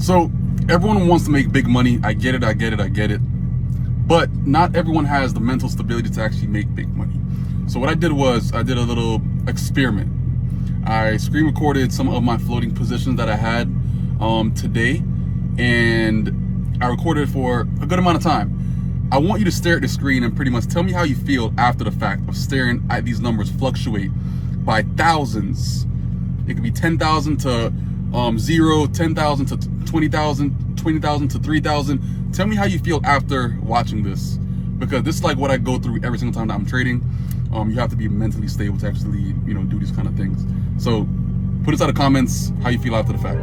So everyone wants to make big money. I get it, I get it, I get it. But not everyone has the mental stability to actually make big money. So what I did was I did a little experiment. I screen recorded some of my floating positions that I had today, and I recorded it for a good amount of time. I want you to stare at the screen and pretty much tell me how you feel after the fact of staring at these numbers fluctuate by thousands. It could be 10,000 to 0, 10,000 to 20,000, 20,000 to 3,000. Tell me how you feel after watching this, because this is like what I go through every single time that I'm trading. You have to be mentally stable to actually, do these kind of things. So put inside the comments how you feel after the fact.